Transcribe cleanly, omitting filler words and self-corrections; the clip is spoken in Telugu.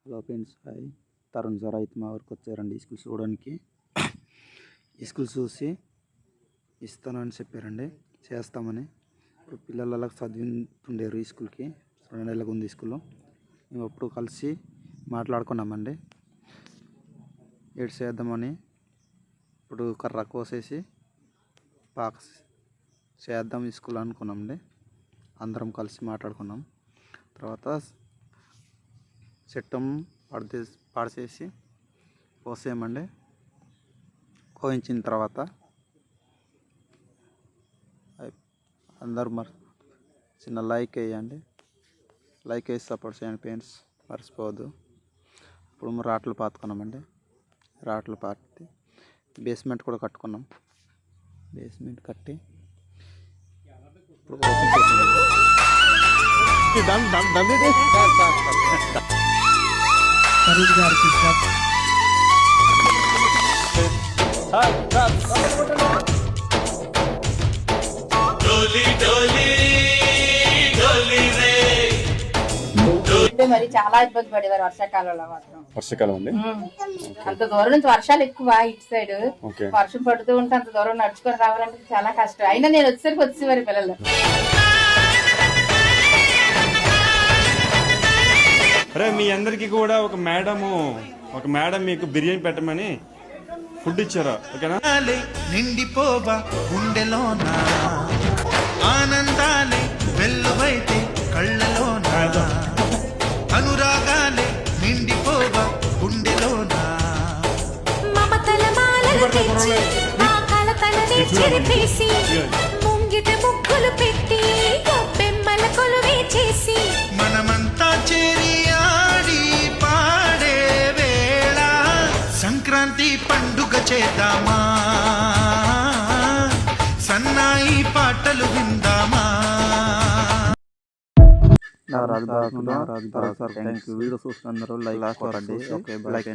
Hello friends, hi. Tarun sir అయితే మా ఊరికి వచ్చారండి ఈ స్కూల్స్ చూడడానికి. ఈ స్కూల్స్ చూసి ఇస్తానని చెప్పారండి, చేస్తామని. ఇప్పుడు పిల్లలు అలా చదువుతుండేరు ఈ స్కూల్కి. 2 నెలలకు ఉంది ఈ స్కూల్లో. మేము ఎప్పుడు కలిసి మాట్లాడుకున్నామండి ఏడు చేద్దామని. ఇప్పుడు కర్ర కోసేసి పాక చేద్దాం ఈ స్కూల్ అనుకున్నామండి. అందరం కలిసి మాట్లాడుకున్నాం. తర్వాత చెట్టం పాడేసి కోసేయమండి. కోయించిన తర్వాత అందరూ చిన్న లైక్ వేయండి. లైక్ వేసి సపోర్ట్ చేయండి ఫ్రెండ్స్, మర్చిపోవద్దు. ఇప్పుడు రాట్లు పాతుకున్నామండి. రాట్లు పాతి బేస్మెంట్ కూడా కట్టుకున్నాం. బేస్మెంట్ కట్టి ఇప్పుడు ఓపెన్ చేసాం. మరి చాలా ఇబ్బంది పడేవారు వర్షాకాలంలో మాత్రం. వర్షాకాలం అండి. అంత దూరం నుంచి వర్షాలు ఎక్కువ ఇటు సైడ్. వర్షం పడుతూ ఉంటే అంత దూరం నడుచుకొని రావాలంటే చాలా కష్టం. అయినా నేను వచ్చేసరికి వచ్చేవారు పిల్లలు. అరే మీ అందరికి కూడా ఒక మేడం మీకు బిర్యానీ పెట్టమని ఫుడ్ ఇచ్చారా? ఓకేనా? నిండిపోవా గుండెలోన ఆనందాలే వెల్లువైతే కళ్ళలోన అనురాగాలే నిండిపోవా గుండెలోన మమతల మాలలు తెచ్చి ఆ కలతలని చెరిపేసి ముంగిట ముగ్గులు పెట్టి బెమ్మల కొలువే చేసి మనమంతా చేరి ఆడి పాడే వేళ సంక్రాంతి పండుగ చేద్దామా, సన్నాయి పాటలు విందామా. వీడియో చూస్తున్నారు, లైక్ కొట్టండి. Okay, like